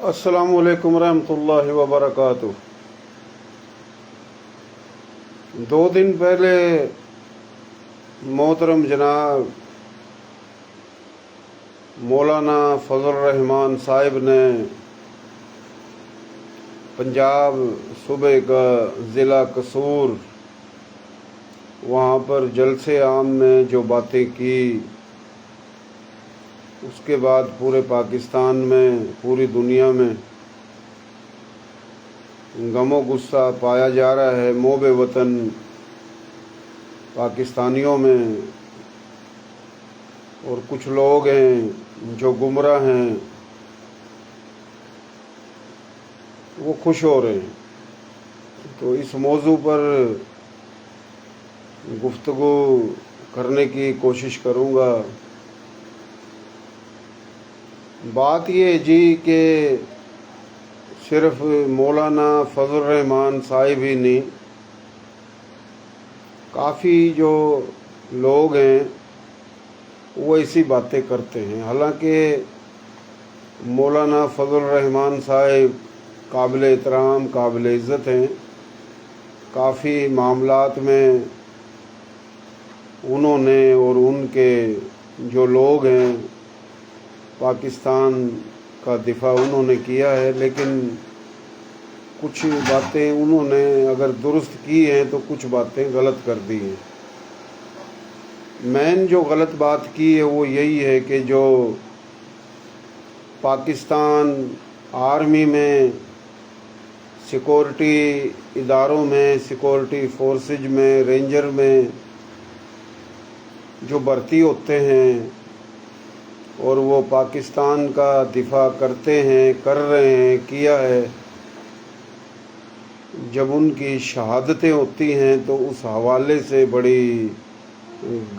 السلام علیکم ورحمۃ اللہ وبرکاتہ۔ 2 دن پہلے محترم جناب مولانا فضل الرحمان صاحب نے پنجاب صوبے کا ضلع قصور وہاں پر جلسے عام میں جو باتیں کی، اس کے بعد پورے پاکستان میں، پوری دنیا میں غم و غصہ پایا جا رہا ہے محب وطن پاکستانیوں میں، اور کچھ لوگ ہیں جو گمراہ ہیں وہ خوش ہو رہے ہیں۔ تو اس موضوع پر گفتگو کرنے کی کوشش کروں گا۔ بات یہ جی کہ صرف مولانا فضل الرحمان صاحب ہی نہیں، کافی جو لوگ ہیں وہ ایسی باتیں کرتے ہیں۔ حالانکہ مولانا فضل الرحمان صاحب قابل احترام، قابل عزت ہیں، کافی معاملات میں انہوں نے اور ان کے جو لوگ ہیں پاکستان کا دفاع انہوں نے کیا ہے، لیکن کچھ باتیں انہوں نے اگر درست کی ہیں تو کچھ باتیں غلط کر دی ہیں۔ مین جو غلط بات کی ہے وہ یہی ہے کہ جو پاکستان آرمی میں، سیکورٹی اداروں میں، سیکورٹی فورسز میں، رینجر میں جو بھرتی ہوتے ہیں اور وہ پاکستان کا دفاع کرتے ہیں، کر رہے ہیں، کیا ہے، جب ان کی شہادتیں ہوتی ہیں تو اس حوالے سے بڑی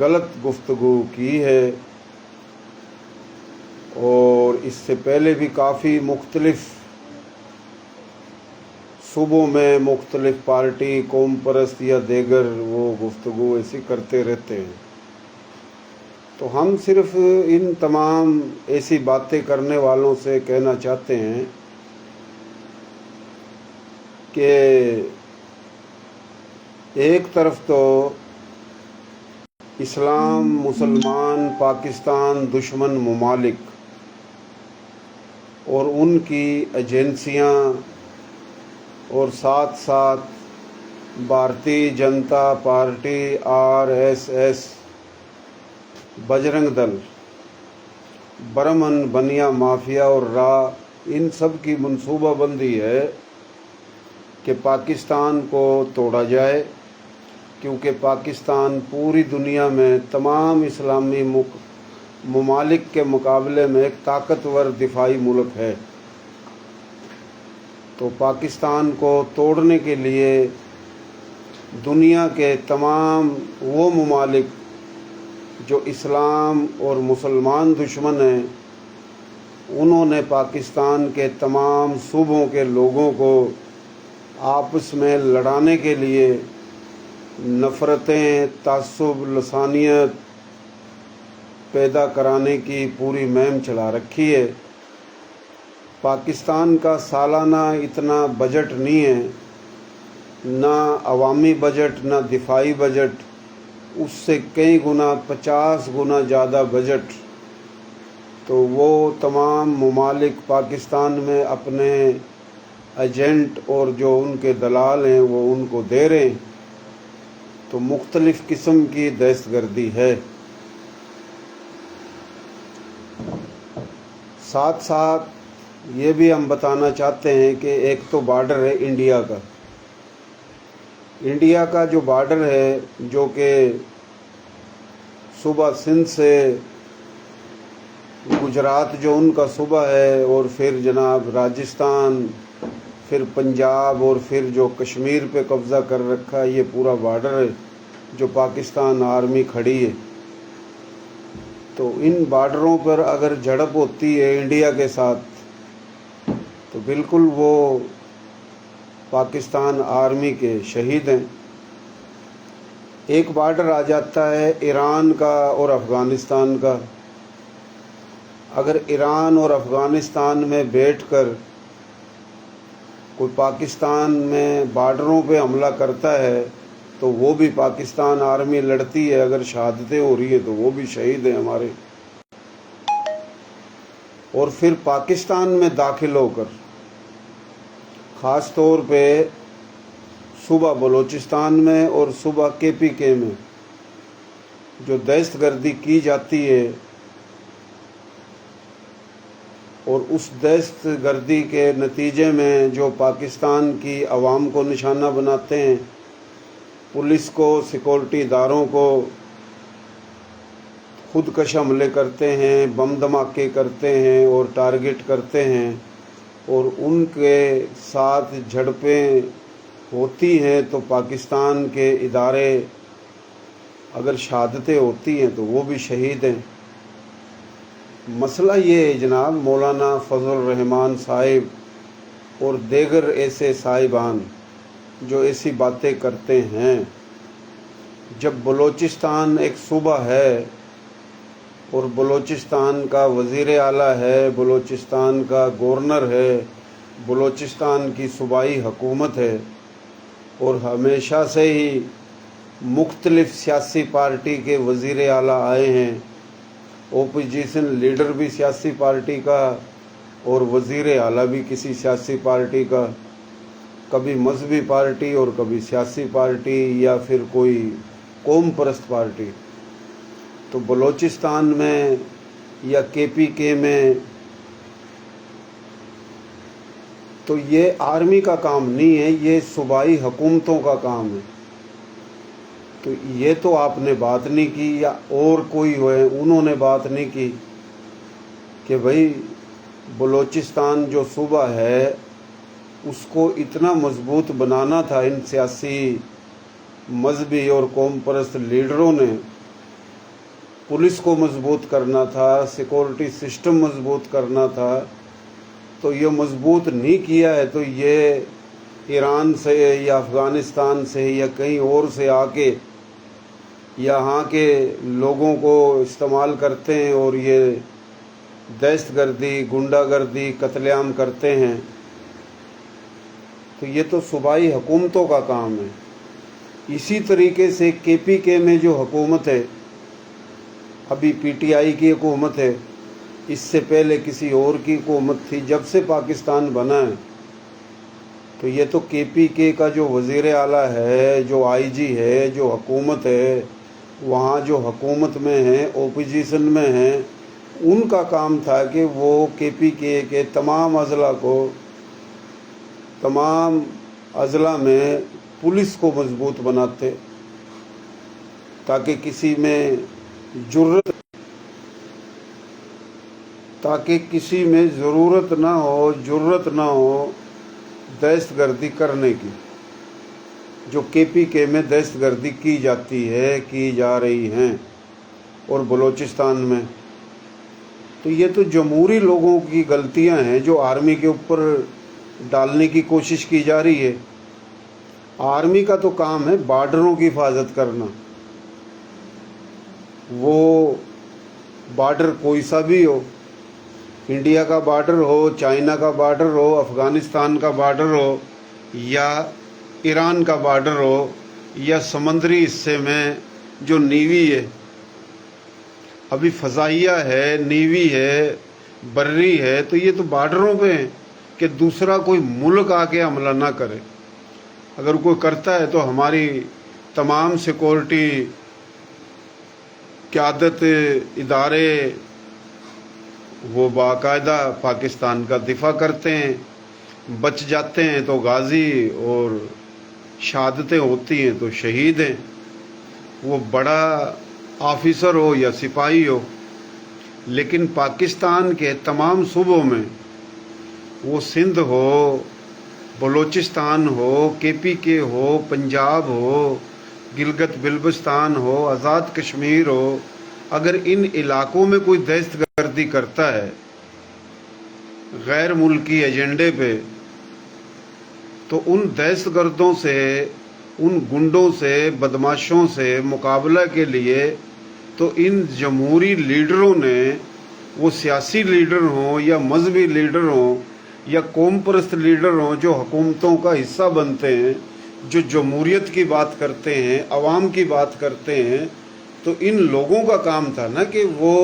غلط گفتگو کی ہے۔ اور اس سے پہلے بھی کافی مختلف صوبوں میں مختلف پارٹی، قوم پرست یا دیگر وہ گفتگو ایسی کرتے رہتے ہیں۔ تو ہم صرف ان تمام ایسی باتیں کرنے والوں سے کہنا چاہتے ہیں کہ ایک طرف تو اسلام، مسلمان، پاکستان دشمن ممالک اور ان کی ایجنسیاں، اور ساتھ ساتھ بھارتی جنتا پارٹی، RSS، بجرنگ دل، برہمن بنیا مافیا اور ان سب کی منصوبہ بندی ہے کہ پاکستان کو توڑا جائے، کیونکہ پاکستان پوری دنیا میں تمام اسلامی ممالک کے مقابلے میں ایک طاقتور دفاعی ملک ہے۔ تو پاکستان کو توڑنے کے لیے دنیا کے تمام وہ ممالک جو اسلام اور مسلمان دشمن ہیں، انہوں نے پاکستان کے تمام صوبوں کے لوگوں کو آپس میں لڑانے کے لیے نفرتیں، تعصب، لسانیت پیدا کرانے کی پوری مہم چلا رکھی ہے۔ پاکستان کا سالانہ اتنا بجٹ نہیں ہے، نہ عوامی بجٹ، نہ دفاعی بجٹ، اس سے کئی گنا، 50 گنا زیادہ بجٹ تو وہ تمام ممالک پاکستان میں اپنے ایجنٹ اور جو ان کے دلال ہیں وہ ان کو دے رہے ہیں۔ تو مختلف قسم کی دہشت گردی ہے۔ ساتھ ساتھ یہ بھی ہم بتانا چاہتے ہیں کہ ایک تو بارڈر ہے انڈیا کا۔ انڈیا کا جو بارڈر ہے، جو کہ صوبہ سندھ سے گجرات جو ان کا صوبہ ہے، اور پھر جناب راجستھان، پھر پنجاب، اور پھر جو کشمیر پہ قبضہ کر رکھا ہے، یہ پورا بارڈر ہے جو پاکستان آرمی کھڑی ہے۔ تو ان بارڈروں پر اگر جھڑپ ہوتی ہے انڈیا کے ساتھ تو بالکل وہ پاکستان آرمی کے شہید ہیں۔ ایک بارڈر آ جاتا ہے ایران کا اور افغانستان کا۔ اگر ایران اور افغانستان میں بیٹھ کر کوئی پاکستان میں بارڈروں پہ حملہ کرتا ہے تو وہ بھی پاکستان آرمی لڑتی ہے، اگر شہادتیں ہو رہی ہیں تو وہ بھی شہید ہیں ہمارے. اور پھر پاکستان میں داخل ہو کر خاص طور پہ صوبہ بلوچستان میں اور صوبہ KPK میں جو دہشت گردی کی جاتی ہے، اور اس دہشت گردی کے نتیجے میں جو پاکستان کی عوام کو نشانہ بناتے ہیں، پولیس کو، سیکورٹی اداروں کو، خودکش حملے کرتے ہیں، بم دھماکے کرتے ہیں اور ٹارگٹ کرتے ہیں، اور ان کے ساتھ جھڑپیں ہوتی ہیں تو پاکستان کے ادارے اگر شہادتیں ہوتی ہیں تو وہ بھی شہید ہیں. مسئلہ یہ ہے جناب، مولانا فضل الرحمان صاحب اور دیگر ایسے صاحبان جو ایسی باتیں کرتے ہیں، جب بلوچستان ایک صوبہ ہے اور بلوچستان کا وزیر اعلیٰ ہے، بلوچستان کا گورنر ہے، بلوچستان کی صوبائی حکومت ہے، اور ہمیشہ سے ہی مختلف سیاسی پارٹی کے وزیر اعلیٰ آئے ہیں، اپوزیشن لیڈر بھی سیاسی پارٹی کا اور وزیر اعلیٰ بھی کسی سیاسی پارٹی کا، کبھی مذہبی پارٹی اور کبھی سیاسی پارٹی یا پھر کوئی قوم پرست پارٹی. تو بلوچستان میں یا KPK میں تو یہ آرمی کا کام نہیں ہے، یہ صوبائی حکومتوں کا کام ہے. تو یہ تو آپ نے بات نہیں کی، یا اور کوئی ہوئے انہوں نے بات نہیں کی کہ بھائی بلوچستان جو صوبہ ہے اس کو اتنا مضبوط بنانا تھا ان سیاسی، مذہبی اور قوم پرست لیڈروں نے، پولیس کو مضبوط کرنا تھا، سیکورٹی سسٹم مضبوط کرنا تھا، تو یہ مضبوط نہیں کیا ہے. تو یہ ایران سے یا افغانستان سے یا کہیں اور سے آ کے یہاں کے لوگوں کو استعمال کرتے ہیں اور یہ دہشت گردی، گنڈا گردی، قتل عام کرتے ہیں. تو یہ تو صوبائی حکومتوں کا کام ہے. اسی طریقے سے KPK میں جو حکومت ہے، ابھی PTI کی حکومت ہے، اس سے پہلے کسی اور کی حکومت تھی، جب سے پاکستان بنا ہے تو یہ تو KPK کا جو وزیر اعلیٰ ہے، جو IG ہے، جو حکومت ہے، وہاں جو حکومت میں ہیں، اپوزیشن میں ہیں، ان کا کام تھا کہ وہ KPK کے تمام اضلاع کو، تمام اضلاع میں پولیس کو مضبوط بناتے تاکہ کسی میں ضرورت نہ ہو، جرت نہ ہو دہشت گردی کرنے کی، جو KPK میں دہشت گردی کی جاتی ہے، کی جا رہی ہیں، اور بلوچستان میں. تو یہ تو جمہوری لوگوں کی غلطیاں ہیں جو آرمی کے اوپر ڈالنے کی کوشش کی جا رہی ہے. آرمی کا تو کام ہے بارڈروں کی حفاظت کرنا، وہ بارڈر کوئی سا بھی ہو، انڈیا کا بارڈر ہو، چائنا کا بارڈر ہو، افغانستان کا بارڈر ہو، یا ایران کا بارڈر ہو، یا سمندری حصے میں جو نیوی ہے، ابھی فضائیہ ہے، نیوی ہے، بری ہے، تو یہ تو بارڈروں پہ ہیں کہ دوسرا کوئی ملک آ کے حملہ نہ کرے. اگر کوئی کرتا ہے تو ہماری تمام سیکورٹی قیادت ادارے وہ باقاعدہ پاکستان کا دفاع کرتے ہیں، بچ جاتے ہیں تو غازی اور شہادتیں ہوتی ہیں تو شہید ہیں، وہ بڑا آفیسر ہو یا سپاہی ہو. لیکن پاکستان کے تمام صوبوں میں، وہ سندھ ہو، بلوچستان ہو، KPK ہو، پنجاب ہو، گلگت بلتستان ہو، آزاد کشمیر ہو، اگر ان علاقوں میں کوئی دہشت گردی کرتا ہے غیر ملکی ایجنڈے پہ، تو ان دہشت گردوں سے، ان گنڈوں سے، بدماشوں سے مقابلہ کے لیے تو ان جمہوری لیڈروں نے، وہ سیاسی لیڈر ہوں یا مذہبی لیڈر ہوں یا قوم پرست لیڈر ہوں جو حکومتوں کا حصہ بنتے ہیں، جو جمہوریت کی بات کرتے ہیں، عوام کی بات کرتے ہیں، تو ان لوگوں کا کام تھا نا کہ وہ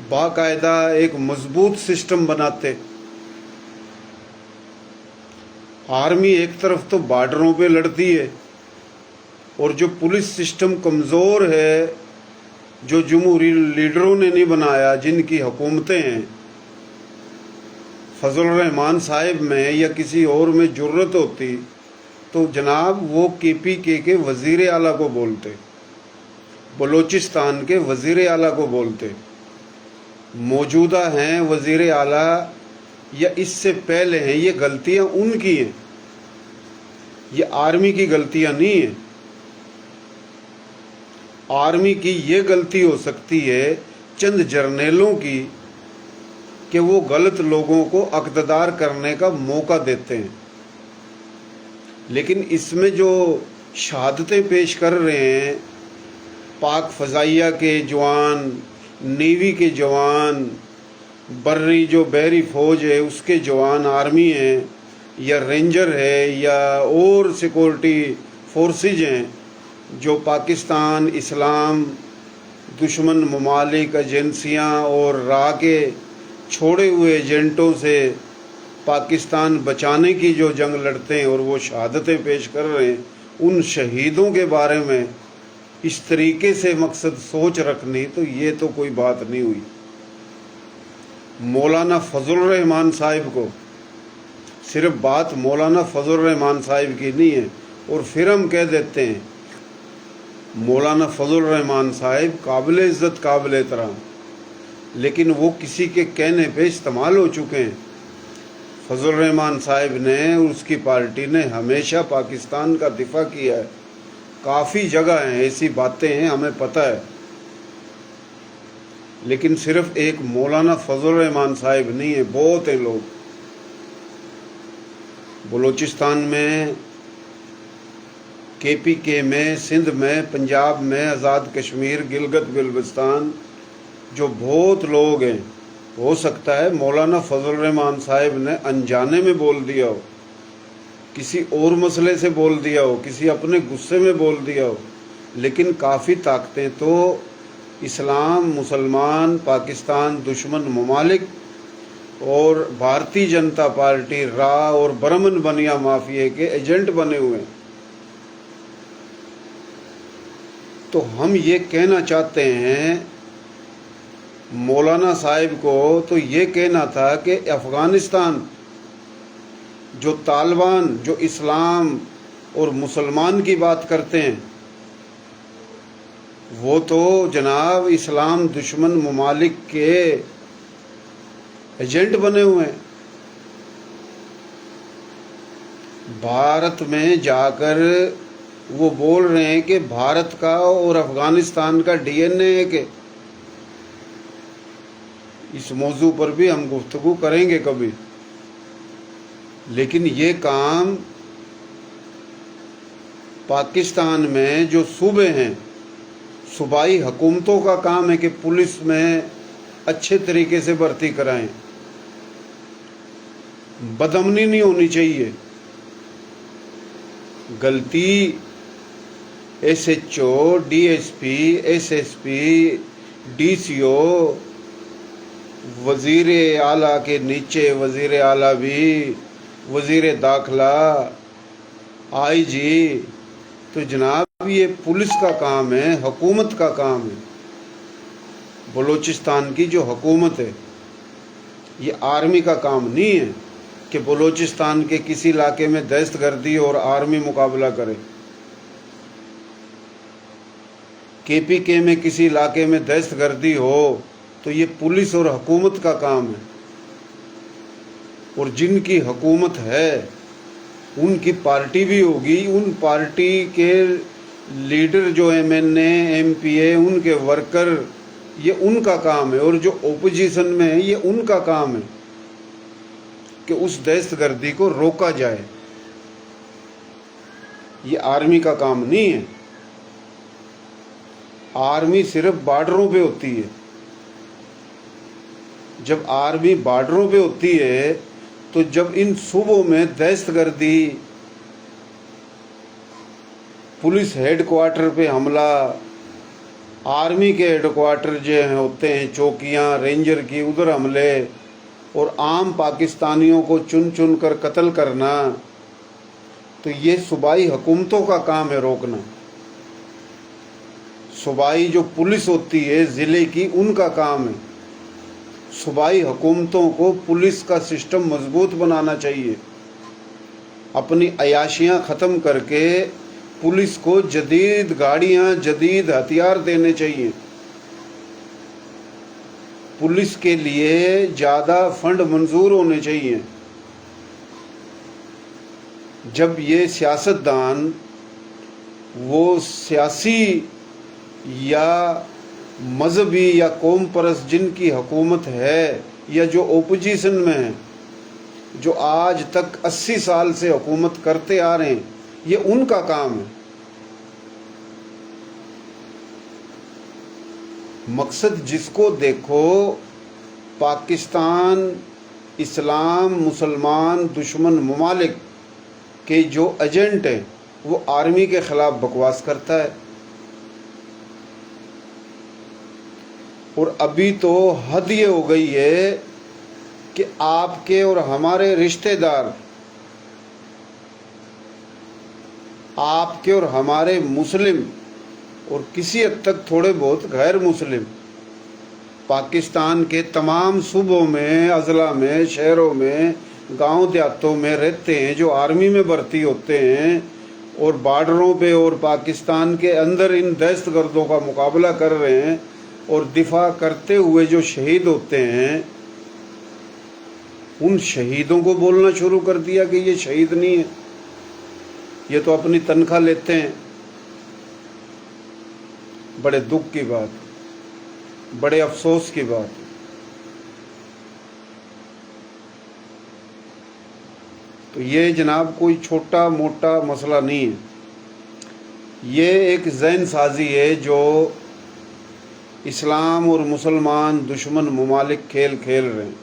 باقاعدہ ایک مضبوط سسٹم بناتے۔ آرمی ایک طرف تو بارڈروں پہ لڑتی ہے، اور جو پولیس سسٹم کمزور ہے، جو جمہوری لیڈروں نے نہیں بنایا، جن کی حکومتیں ہیں، فضل الرحمان صاحب میں یا کسی اور میں جرت ہوتی تو جناب وہ KPK کے وزیر اعلیٰ کو بولتے، بلوچستان کے وزیر اعلیٰ کو بولتے۔ موجودہ ہیں وزیر اعلیٰ یا اس سے پہلے ہیں، یہ غلطیاں ان کی ہیں، یہ آرمی کی غلطیاں نہیں ہیں۔ آرمی کی یہ غلطی ہو سکتی ہے چند جرنیلوں کی کہ وہ غلط لوگوں کو اقتدار کرنے کا موقع دیتے ہیں، لیکن اس میں جو شہادتیں پیش کر رہے ہیں پاک فضائیہ کے جوان، نیوی کے جوان، بری جو بحری فوج ہے اس کے جوان، آرمی ہیں یا رینجر ہے یا اور سیکورٹی فورسز ہیں، جو پاکستان، اسلام، دشمن ممالک، ایجنسیاں اور راہ کے چھوڑے ہوئے ایجنٹوں سے پاکستان بچانے کی جو جنگ لڑتے ہیں اور وہ شہادتیں پیش کر رہے ہیں، ان شہیدوں کے بارے میں اس طریقے سے مقصد سوچ رکھنی، تو یہ تو کوئی بات نہیں ہوئی۔ مولانا فضل الرحمان صاحب کو صرف بات مولانا فضل الرحمان صاحب کی نہیں ہے، اور پھر ہم کہہ دیتے ہیں مولانا فضل الرحمان صاحب قابل عزت، قابل احترام، لیکن وہ کسی کے کہنے پہ استعمال ہو چکے ہیں۔ فضل الرحمان صاحب نے اور اس کی پارٹی نے ہمیشہ پاکستان کا دفاع کیا ہے۔ کافی جگہ ہیں ایسی باتیں ہیں، ہمیں پتہ ہے، لیکن صرف ایک مولانا فضل الرحمان صاحب نہیں ہے، بہت ہیں لوگ۔ بلوچستان میں، KPK میں، سندھ میں، پنجاب میں، آزاد کشمیر، گلگت بلتستان، جو بہت لوگ ہیں، ہو سکتا ہے مولانا فضل الرحمان صاحب نے انجانے میں بول دیا ہو، کسی اور مسئلے سے بول دیا ہو، کسی اپنے غصے میں بول دیا ہو، لیکن کافی طاقتیں تو اسلام، مسلمان، پاکستان، دشمن ممالک اور بھارتی جنتا پارٹی، راہ اور برمن بنیا مافیا کے ایجنٹ بنے ہوئے ہیں۔ تو ہم یہ کہنا چاہتے ہیں مولانا صاحب کو، تو یہ کہنا تھا کہ افغانستان جو طالبان، جو اسلام اور مسلمان کی بات کرتے ہیں، وہ تو جناب اسلام دشمن ممالک کے ایجنٹ بنے ہوئے ہیں۔ بھارت میں جا کر وہ بول رہے ہیں کہ بھارت کا اور افغانستان کا DNA ہے، کہ اس موضوع پر بھی ہم گفتگو کریں گے کبھی، لیکن یہ کام پاکستان میں جو صوبے ہیں، صوبائی حکومتوں کا کام ہے کہ پولیس میں اچھے طریقے سے بھرتی کرائیں، بدامنی نہیں ہونی چاہیے۔ غلطی SHO، DSP، SSP، DCO، وزیر اعلیٰ کے نیچے وزیر اعلیٰ بھی، وزیر داخلہ، IG، تو جناب یہ پولیس کا کام ہے، حکومت کا کام ہے۔ بلوچستان کی جو حکومت ہے، یہ آرمی کا کام نہیں ہے کہ بلوچستان کے کسی علاقے میں دہشت گردی اور آرمی مقابلہ کرے۔ KPK میں کسی علاقے میں دہشت گردی ہو تو یہ پولیس اور حکومت کا کام ہے، اور جن کی حکومت ہے ان کی پارٹی بھی ہوگی، ان پارٹی کے لیڈر جو MNA، MPA، ان کے ورکر، یہ ان کا کام ہے، اور جو اپوزیشن میں ہے یہ ان کا کام ہے کہ اس دہشت گردی کو روکا جائے۔ یہ آرمی کا کام نہیں ہے۔ آرمی صرف بارڈروں پہ ہوتی ہے۔ جب آرمی بارڈروں پہ ہوتی ہے تو جب ان صوبوں میں دہشت گردی، پولیس ہیڈ کوارٹر پہ حملہ، آرمی کے ہیڈ کوارٹر جو ہیں ہوتے ہیں، چوکیاں رینجر کی، ادھر حملے، اور عام پاکستانیوں کو چن چن کر قتل کرنا، تو یہ صوبائی حکومتوں کا کام ہے روکنا۔ صوبائی جو پولیس ہوتی ہے ضلع کی، ان کا کام ہے۔ صوبائی حکومتوں کو پولیس کا سسٹم مضبوط بنانا چاہیے، اپنی عیاشیاں ختم کر کے پولیس کو جدید گاڑیاں، جدید ہتھیار دینے چاہیے، پولیس کے لیے زیادہ فنڈ منظور ہونے چاہیے۔ جب یہ سیاستدان، وہ سیاسی یا مذہبی یا قوم پرست جن کی حکومت ہے یا جو اپوزیشن میں ہیں، جو آج تک 80 سال سے حکومت کرتے آ رہے ہیں، یہ ان کا کام ہے۔ مقصد جس کو دیکھو، پاکستان اسلام مسلمان دشمن ممالک کے جو ایجنٹ ہیں، وہ آرمی کے خلاف بکواس کرتا ہے۔ اور ابھی تو حد یہ ہو گئی ہے کہ آپ کے اور ہمارے رشتہ دار، آپ کے اور ہمارے مسلم، اور کسی حد تک تھوڑے بہت غیر مسلم، پاکستان کے تمام صوبوں میں، اضلاع میں، شہروں میں، گاؤں دیہاتوں میں رہتے ہیں، جو آرمی میں بھرتی ہوتے ہیں اور بارڈروں پہ اور پاکستان کے اندر ان دہشت گردوں کا مقابلہ کر رہے ہیں، اور دفاع کرتے ہوئے جو شہید ہوتے ہیں، ان شہیدوں کو بولنا شروع کر دیا کہ یہ شہید نہیں ہے، یہ تو اپنی تنخواہ لیتے ہیں۔ بڑے دکھ کی بات، بڑے افسوس کی بات۔ تو یہ جناب کوئی چھوٹا موٹا مسئلہ نہیں ہے، یہ ایک ذہن سازی ہے جو اسلام اور مسلمان دشمن ممالک کھیل کھیل رہے ہیں۔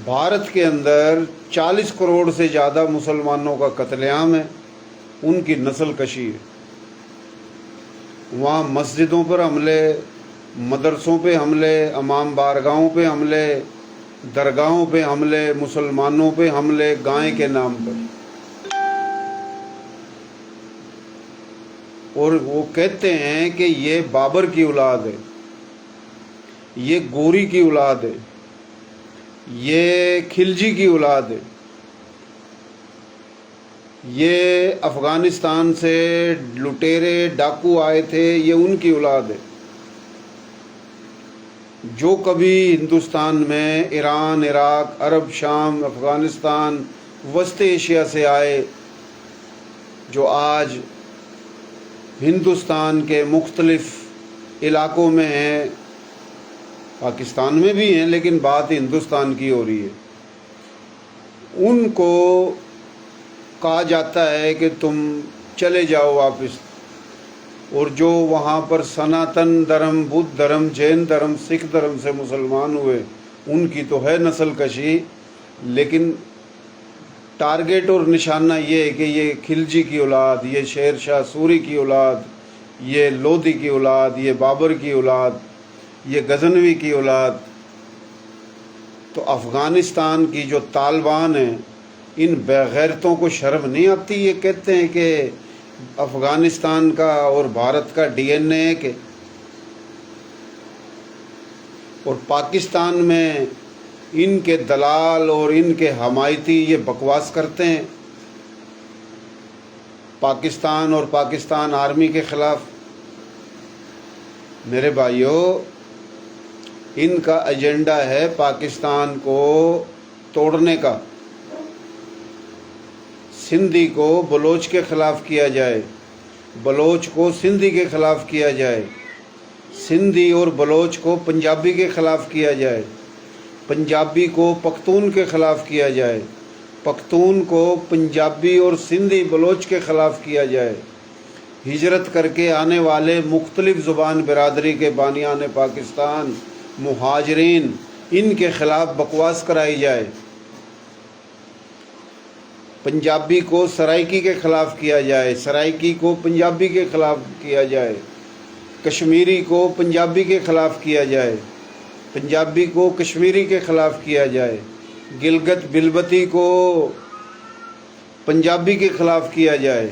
بھارت کے اندر 40 کروڑ سے زیادہ مسلمانوں کا قتل عام ہے، ان کی نسل کشی ہے۔ وہاں مسجدوں پر حملے، مدرسوں پہ حملے، امام بارگاہوں پہ حملے، درگاہوں پہ حملے، مسلمانوں پہ حملے گائے کے نام پر۔ اور وہ کہتے ہیں کہ یہ بابر کی اولاد ہے، یہ گوری کی اولاد ہے، یہ خلجی کی اولاد ہے، یہ افغانستان سے لٹیرے ڈاکو آئے تھے، یہ ان کی اولاد ہے۔ جو کبھی ہندوستان میں ایران، عراق، عرب، شام، افغانستان، وسط ایشیا سے آئے، جو آج ہندوستان کے مختلف علاقوں میں ہیں، پاکستان میں بھی ہیں لیکن بات ہندوستان کی ہو رہی ہے، ان کو کہا جاتا ہے کہ تم چلے جاؤ واپس، اور جو وہاں پر سناتن دھرم، بدھ دھرم، جین دھرم، سکھ دھرم سے مسلمان ہوئے، ان کی تو ہے نسل کشی، لیکن ٹارگیٹ اور نشانہ یہ ہے کہ یہ خلجی کی اولاد، یہ شیر شاہ سوری کی اولاد، یہ لودھی کی اولاد، یہ بابر کی اولاد، یہ غزنوی کی اولاد۔ تو افغانستان کی جو طالبان ہیں، ان بےغیرتوں کو شرم نہیں آتی؟ یہ کہتے ہیں کہ افغانستان کا اور بھارت کا ڈی این اے ہے، اور پاکستان میں ان کے دلال اور ان کے حمایتی یہ بکواس کرتے ہیں پاکستان اور پاکستان آرمی کے خلاف۔ میرے بھائیوں، ان کا ایجنڈا ہے پاکستان کو توڑنے کا، سندھی کو بلوچ کے خلاف کیا جائے، بلوچ کو سندھی کے خلاف کیا جائے، سندھی اور بلوچ کو پنجابی کے خلاف کیا جائے، پنجابی کو پختون کے خلاف کیا جائے، پختون کو پنجابی اور سندھی بلوچ کے خلاف کیا جائے۔ ہجرت کر کے آنے والے مختلف زبان برادری کے بانیان پاکستان مہاجرین ان کے خلاف بکواس کرائی جائے، پنجابی کو سرائکی کے خلاف کیا جائے، سرائکی کو پنجابی کے خلاف کیا جائے، کشمیری کو پنجابی کے خلاف کیا جائے، پنجابی کو کشمیری کے خلاف کیا جائے، گلگت بلبتی کو پنجابی کے خلاف کیا جائے،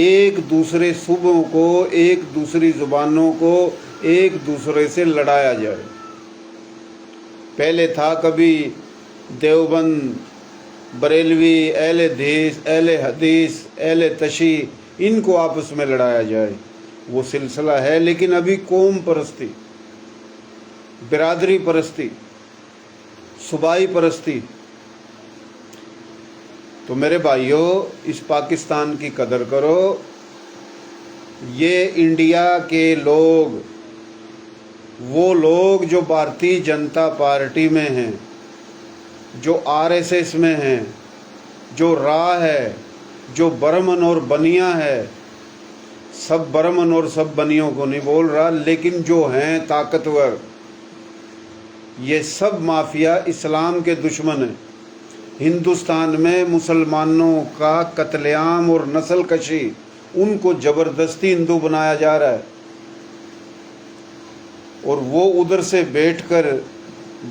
ایک دوسرے صوبوں کو، ایک دوسری زبانوں کو ایک دوسرے سے لڑایا جائے۔ پہلے تھا کبھی دیوبند، بریلوی، اہل حدیث، اہل تشیع، ان کو آپس میں لڑایا جائے، وہ سلسلہ ہے، لیکن ابھی قوم پرستی، برادری پرستی، صوبائی پرستی۔ تو میرے بھائیوں، اس پاکستان کی قدر کرو۔ یہ انڈیا کے لوگ، وہ لوگ جو بھارتی جنتا پارٹی میں ہیں، جو RSS میں ہیں، جو راہ ہے، جو برمن اور بنیا ہے، سب برمن اور سب بنیوں کو نہیں بول رہا، لیکن جو ہیں طاقتور، یہ سب مافیا اسلام کے دشمن ہیں۔ ہندوستان میں مسلمانوں کا قتل عام اور نسل کشی، ان کو زبردستی ہندو بنایا جا رہا ہے، اور وہ ادھر سے بیٹھ کر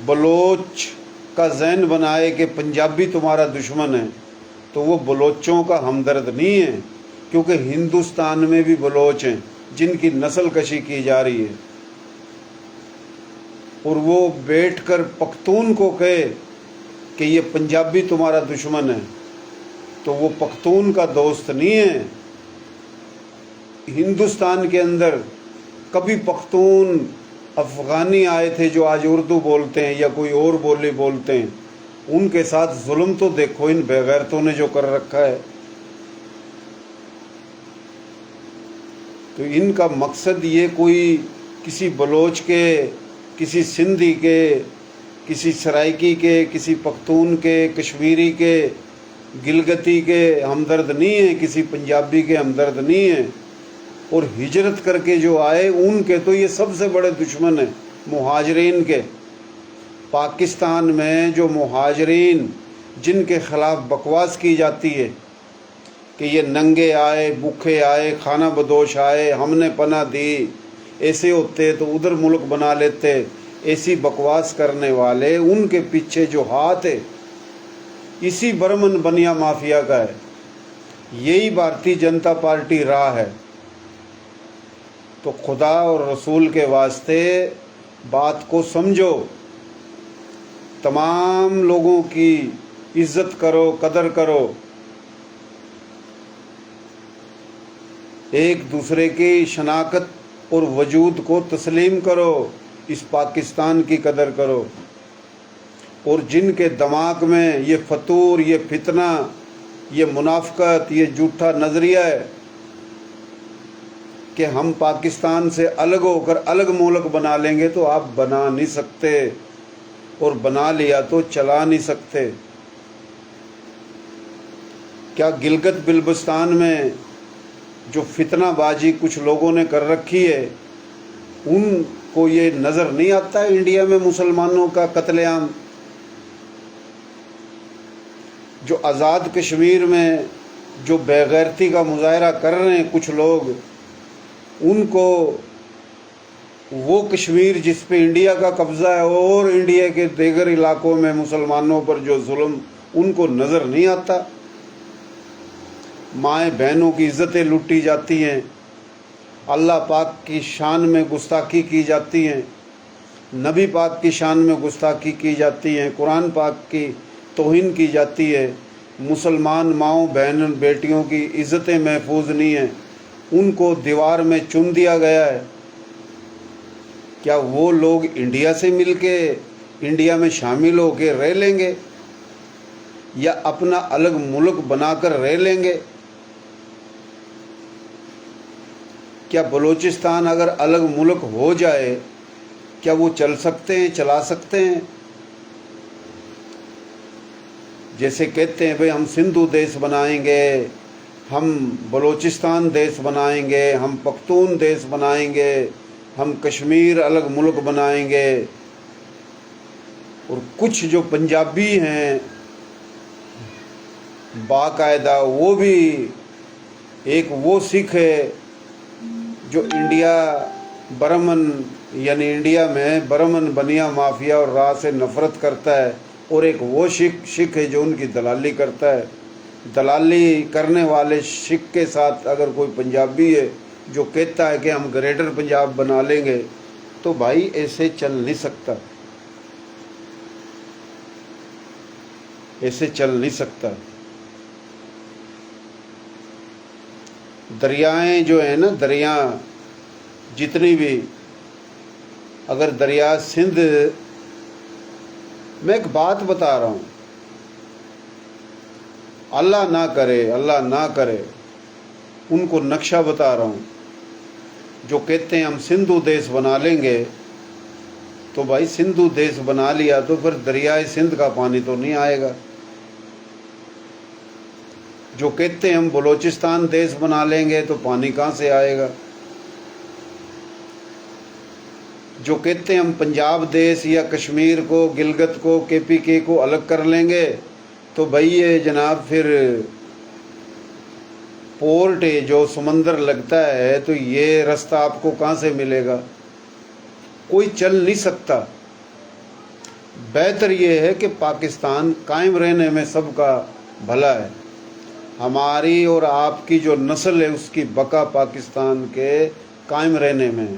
بلوچ کا ذہن بنائے کہ پنجابی تمہارا دشمن ہے، تو وہ بلوچوں کا ہمدرد نہیں ہے، کیونکہ ہندوستان میں بھی بلوچ ہیں جن کی نسل کشی کی جا رہی ہے، اور وہ بیٹھ کر پختون کو کہے کہ یہ پنجابی تمہارا دشمن ہے، تو وہ پختون کا دوست نہیں ہے۔ ہندوستان کے اندر کبھی پختون افغانی آئے تھے جو آج اردو بولتے ہیں یا کوئی اور بولی بولتے ہیں، ان کے ساتھ ظلم تو دیکھو ان بے غیرتوں نے جو کر رکھا ہے۔ تو ان کا مقصد یہ کوئی کسی بلوچ کے، کسی سندھی کے، کسی سرائکی کے، کسی پختون کے، کشمیری کے، گلگتی کے ہمدرد نہیں ہے، کسی پنجابی کے ہمدرد نہیں ہے۔ اور ہجرت کر کے جو آئے ان کے تو یہ سب سے بڑے دشمن ہیں، مہاجرین کے۔ پاکستان میں جو مہاجرین جن کے خلاف بکواس کی جاتی ہے کہ یہ ننگے آئے، بھوکے آئے، کھانا بدوش آئے، ہم نے پناہ دی، ایسے ہوتے تو ادھر ملک بنا لیتے، ایسی بکواس کرنے والے، ان کے پیچھے جو ہاتھ ہے اسی برمن بنیا مافیا کا ہے۔ یہی بھارتی جنتا پارٹی راہ ہے۔ تو خدا اور رسول کے واسطے بات کو سمجھو، تمام لوگوں کی عزت کرو، قدر کرو، ایک دوسرے کی شناخت اور وجود کو تسلیم کرو، اس پاکستان کی قدر کرو۔ اور جن کے دماغ میں یہ فطور، یہ فتنہ، یہ منافقت، یہ جھوٹا نظریہ ہے کہ ہم پاکستان سے الگ ہو کر الگ ملک بنا لیں گے، تو آپ بنا نہیں سکتے، اور بنا لیا تو چلا نہیں سکتے۔ کیا گلگت بلتستان میں جو فتنہ بازی کچھ لوگوں نے کر رکھی ہے، ان کو یہ نظر نہیں آتا ہے انڈیا میں مسلمانوں کا قتل عام؟ جو آزاد کشمیر میں جو بے غیرتی کا مظاہرہ کر رہے ہیں کچھ لوگ، ان کو وہ کشمیر جس پہ انڈیا کا قبضہ ہے اور انڈیا کے دیگر علاقوں میں مسلمانوں پر جو ظلم، ان کو نظر نہیں آتا؟ مائیں بہنوں کی عزتیں لوٹی جاتی ہیں، اللہ پاک کی شان میں گستاخی کی جاتی ہیں، نبی پاک کی شان میں گستاخی کی جاتی ہے، قرآن پاک کی توہین کی جاتی ہے، مسلمان ماؤں بہنوں بیٹیوں کی عزتیں محفوظ نہیں ہیں، ان کو دیوار میں چن دیا گیا ہے۔ کیا وہ لوگ انڈیا سے مل کے انڈیا میں شامل ہو کے رہ لیں گے، یا اپنا الگ ملک بنا کر رہ لیں گے؟ کیا بلوچستان اگر الگ ملک ہو جائے، کیا وہ چل سکتے ہیں، چلا سکتے ہیں؟ جیسے کہتے ہیں بھئی ہم سندھو دیش بنائیں گے، ہم بلوچستان دیش بنائیں گے، ہم پختون دیش بنائیں گے، ہم کشمیر الگ ملک بنائیں گے، اور کچھ جو پنجابی ہیں باقاعدہ وہ بھی ایک وہ سکھ ہے جو انڈیا برمن یعنی انڈیا میں برمن بنیا مافیا اور راہ سے نفرت کرتا ہے، اور ایک وہ سکھ ہے جو ان کی دلالی کرتا ہے۔ دلالی کرنے والے سکھ کے ساتھ اگر کوئی پنجابی ہے جو کہتا ہے کہ ہم گریٹر پنجاب بنا لیں گے، تو بھائی ایسے چل نہیں سکتا، ایسے چل نہیں سکتا۔ دریائیں جو ہیں نا، دریا جتنی بھی، اگر دریا سندھ، میں ایک بات بتا رہا ہوں، اللہ نہ کرے، اللہ نہ کرے، ان کو نقشہ بتا رہا ہوں جو کہتے ہیں ہم سندھو دیش بنا لیں گے، تو بھائی سندھو دیش بنا لیا تو پھر دریائے سندھ کا پانی تو نہیں آئے گا۔ جو کہتے ہیں ہم بلوچستان دیش بنا لیں گے تو پانی کہاں سے آئے گا؟ جو کہتے ہیں ہم پنجاب دیش یا کشمیر کو، گلگت کو، KPK کو الگ کر لیں گے، تو بھائی یہ جناب پھر پورٹ جو سمندر لگتا ہے تو یہ رستہ آپ کو کہاں سے ملے گا؟ کوئی چل نہیں سکتا۔ بہتر یہ ہے کہ پاکستان قائم رہنے میں سب کا بھلا ہے، ہماری اور آپ کی جو نسل ہے اس کی بقا پاکستان کے قائم رہنے میں ہے۔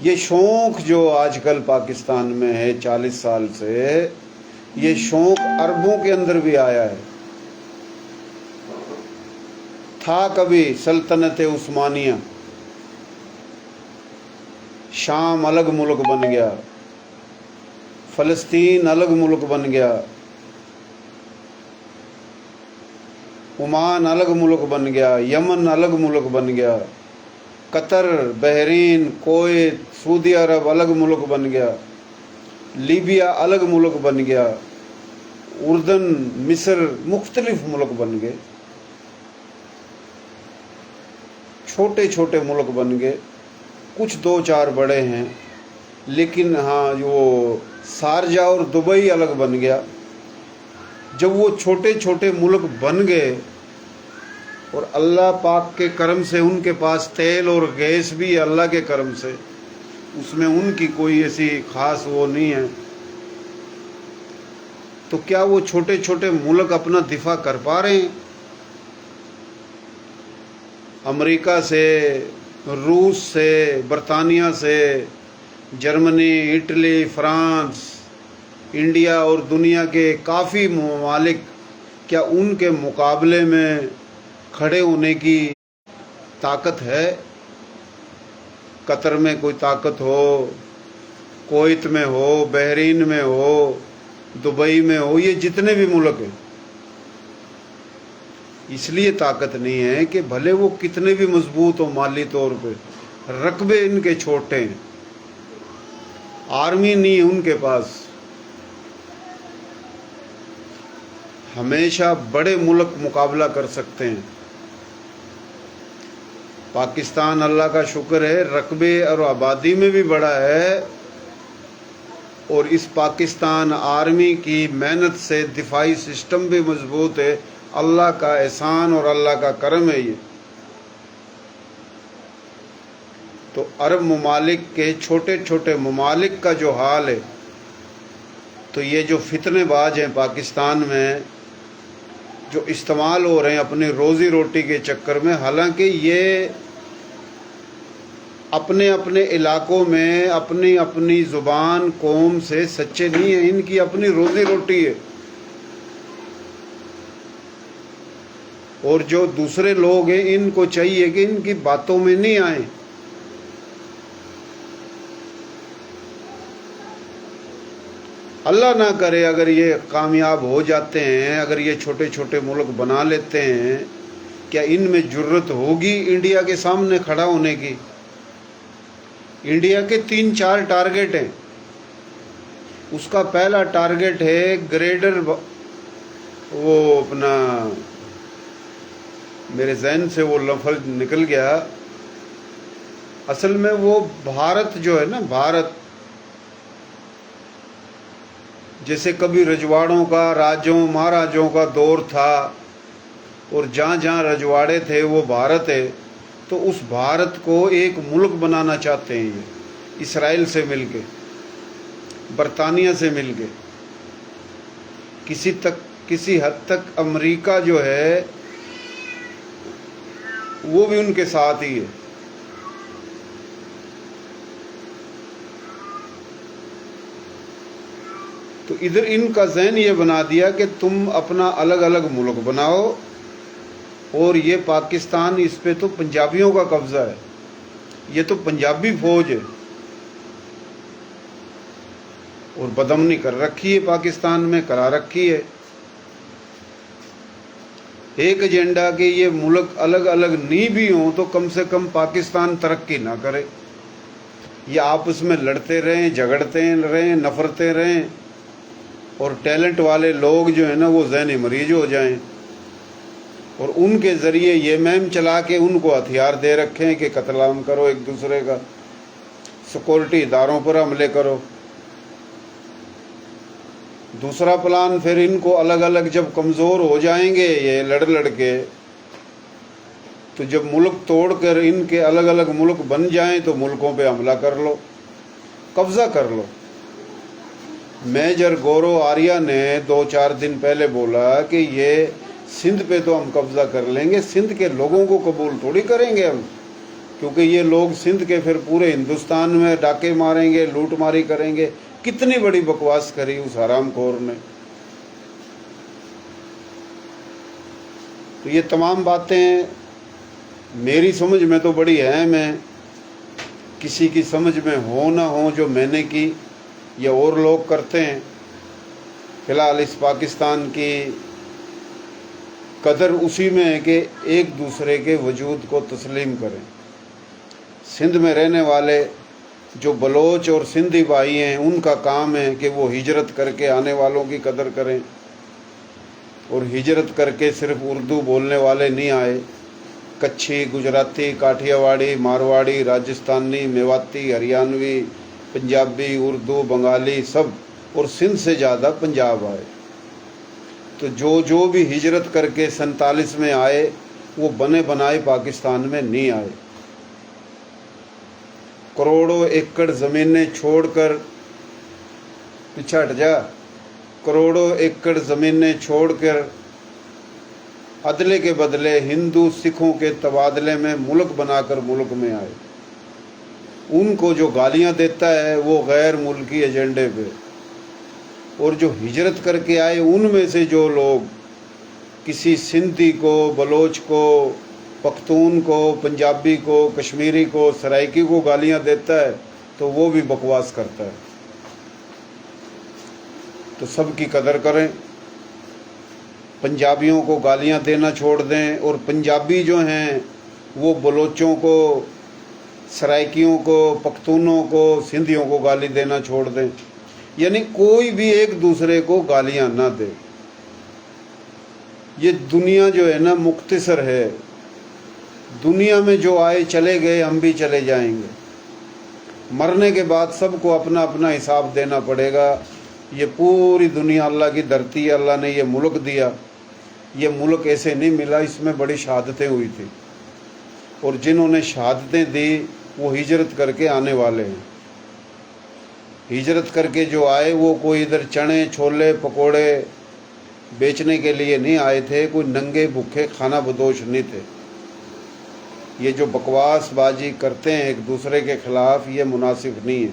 یہ شوق جو آج کل پاکستان میں ہے 40 سال سے، یہ شوق عربوں کے اندر بھی آیا ہے۔ تھا کبھی سلطنت عثمانیہ، شام الگ ملک بن گیا، فلسطین الگ ملک بن گیا، عمان الگ ملک بن گیا، یمن الگ ملک بن گیا، قطر، بحرین، کویت، سعودی عرب الگ ملک بن گیا، لیبیا الگ ملک بن گیا، اردن، مصر مختلف ملک بن گئے، چھوٹے چھوٹے ملک بن گئے، کچھ 2-4 بڑے ہیں، لیکن ہاں وہ شارجہ اور دبئی الگ بن گیا۔ جب وہ چھوٹے چھوٹے ملک بن گئے اور اللہ پاک کے کرم سے ان کے پاس تیل اور گیس بھی ہے، اللہ کے کرم سے، اس میں ان کی کوئی ایسی خاص وہ نہیں ہے، تو کیا وہ چھوٹے چھوٹے ملک اپنا دفاع کر پا رہے ہیں؟ امریکہ سے، روس سے، برطانیہ سے، جرمنی، اٹلی، فرانس، انڈیا اور دنیا کے کافی ممالک کیا ان کے مقابلے میں کھڑے ہونے کی طاقت ہے؟ قطر میں کوئی طاقت ہو، کویت میں ہو، بحرین میں ہو، دبئی میں ہو، یہ جتنے بھی ملک ہیں، اس لیے طاقت نہیں ہے کہ بھلے وہ کتنے بھی مضبوط ہو مالی طور پہ، رقبے ان کے چھوٹے ہیں، آرمی نہیں ہے ان کے پاس۔ ہمیشہ بڑے ملک مقابلہ کر سکتے ہیں۔ پاکستان اللہ کا شکر ہے رقبے اور آبادی میں بھی بڑا ہے، اور اس پاکستان آرمی کی محنت سے دفاعی سسٹم بھی مضبوط ہے۔ اللہ کا احسان اور اللہ کا کرم ہے یہ۔ تو عرب ممالک کے چھوٹے چھوٹے ممالک کا جو حال ہے، تو یہ جو فتنے باز ہیں پاکستان میں جو استعمال ہو رہے ہیں اپنی روزی روٹی کے چکر میں، حالانکہ یہ اپنے اپنے علاقوں میں اپنی اپنی زبان قوم سے سچے نہیں ہیں، ان کی اپنی روزی روٹی ہے، اور جو دوسرے لوگ ہیں ان کو چاہیے کہ ان کی باتوں میں نہیں آئیں۔ اللہ نہ کرے اگر یہ کامیاب ہو جاتے ہیں، اگر یہ چھوٹے چھوٹے ملک بنا لیتے ہیں، کیا ان میں جرت ہوگی انڈیا کے سامنے کھڑا ہونے کی؟ انڈیا کے 3-4 ٹارگٹ ہیں۔ اس کا پہلا ٹارگٹ ہے گریٹر، وہ اپنا میرے ذہن سے وہ لفظ نکل گیا، اصل میں وہ بھارت جو ہے نا، بھارت جیسے کبھی رجواڑوں کا، راجوں مہاراجوں کا دور تھا، اور جہاں جہاں رجواڑے تھے وہ بھارت ہے، تو اس بھارت کو ایک ملک بنانا چاہتے ہیں یہ، اسرائیل سے مل کے، برطانیہ سے مل کے، کسی حد تک امریکہ جو ہے وہ بھی ان کے ساتھ ہی ہے۔ تو ادھر ان کا ذہن یہ بنا دیا کہ تم اپنا الگ الگ ملک بناؤ، اور یہ پاکستان، اس پہ تو پنجابیوں کا قبضہ ہے، یہ تو پنجابی فوج ہے، اور بدامنی کر رکھی ہے، پاکستان میں کرا رکھی ہے۔ ایک ایجنڈا کہ یہ ملک الگ الگ نہیں بھی ہوں تو کم سے کم پاکستان ترقی نہ کرے، یہ آپس میں لڑتے رہیں، جھگڑتے رہیں، نفرتیں رہیں، اور ٹیلنٹ والے لوگ جو ہیں نا وہ ذہنی مریض ہو جائیں، اور ان کے ذریعے یہ مہم چلا کے ان کو ہتھیار دے رکھے ہیں کہ قتل عام کرو ایک دوسرے کا، سیکورٹی اداروں پر حملے کرو۔ دوسرا پلان پھر ان کو الگ الگ جب کمزور ہو جائیں گے یہ لڑ کے، تو جب ملک توڑ کر ان کے الگ الگ ملک بن جائیں تو ملکوں پہ حملہ کر لو، قبضہ کر لو۔ میجر گورو آریہ نے 2-4 دن پہلے بولا کہ یہ سندھ پہ تو ہم قبضہ کر لیں گے، سندھ کے لوگوں کو قبول تھوڑی کریں گے ہم، کیونکہ یہ لوگ سندھ کے پھر پورے ہندوستان میں ڈاکے ماریں گے، لوٹ ماری کریں گے۔ کتنی بڑی بکواس کری اس حرام خور نے۔ تو یہ تمام باتیں میری سمجھ میں تو بڑی اہم ہیں، کسی کی سمجھ میں ہو نہ ہو جو میں نے کی یا اور لوگ کرتے ہیں۔ فی الحال اس پاکستان کی قدر اسی میں ہے کہ ایک دوسرے کے وجود کو تسلیم کریں۔ سندھ میں رہنے والے جو بلوچ اور سندھی بھائی ہیں ان کا کام ہے کہ وہ ہجرت کر کے آنے والوں کی قدر کریں، اور ہجرت کر کے صرف اردو بولنے والے نہیں آئے، کچھی، گجراتی، کاٹھیا واڑی، مارواڑی، راجستھانی، میواتی، ہریانوی، پنجابی، اردو، بنگالی سب، اور سندھ سے زیادہ پنجاب آئے۔ تو جو بھی ہجرت کر کے 47 میں آئے وہ بنے بنائے پاکستان میں نہیں آئے۔ کروڑوں ایکڑ زمینیں چھوڑ کر پیچھے ہٹ جا، کروڑوں ایکڑ زمینیں چھوڑ کر عدلے کے بدلے ہندو سکھوں کے تبادلے میں ملک بنا کر ملک میں آئے۔ ان کو جو گالیاں دیتا ہے وہ غیر ملکی ایجنڈے پہ، اور جو ہجرت کر کے آئے ان میں سے جو لوگ کسی سندھی کو، بلوچ کو، پختون کو، پنجابی کو، کشمیری کو، سرائکی کو گالیاں دیتا ہے تو وہ بھی بکواس کرتا ہے۔ تو سب کی قدر کریں، پنجابیوں کو گالیاں دینا چھوڑ دیں، اور پنجابی جو ہیں وہ بلوچوں کو، سرائکیوں کو، پختونوں کو، سندھیوں کو گالی دینا چھوڑ دیں، یعنی کوئی بھی ایک دوسرے کو گالیاں نہ دے۔ یہ دنیا جو ہے نا مختصر ہے، دنیا میں جو آئے چلے گئے، ہم بھی چلے جائیں گے، مرنے کے بعد سب کو اپنا اپنا حساب دینا پڑے گا۔ یہ پوری دنیا اللہ کی دھرتی ہے، اللہ نے یہ ملک دیا، یہ ملک ایسے نہیں ملا، اس میں بڑی شہادتیں ہوئی تھی، اور جنہوں نے شہادتیں دی وہ ہجرت کر کے آنے والے ہیں۔ ہجرت کر کے جو آئے وہ کوئی ادھر چنے چھولے پکوڑے بیچنے کے لیے نہیں آئے تھے، کوئی ننگے بھوکے کھانا بدوش نہیں تھے۔ یہ جو بکواس بازی کرتے ہیں ایک دوسرے کے خلاف، یہ مناسب نہیں ہے۔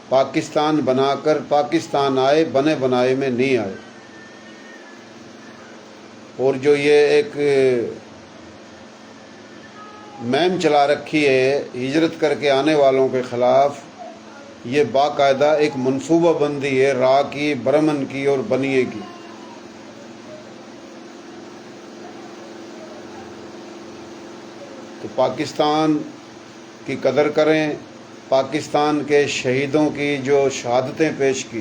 پاکستان بنا کر پاکستان آئے، بنے بنائے میں نہیں آئے۔ اور جو یہ ایک مہم چلا رکھی ہے ہجرت کر کے آنے والوں کے خلاف، یہ باقاعدہ ایک منصوبہ بندی ہے را کی، برمن کی اور بنیے کی۔ تو پاکستان کی قدر کریں، پاکستان کے شہیدوں کی جو شہادتیں پیش کی،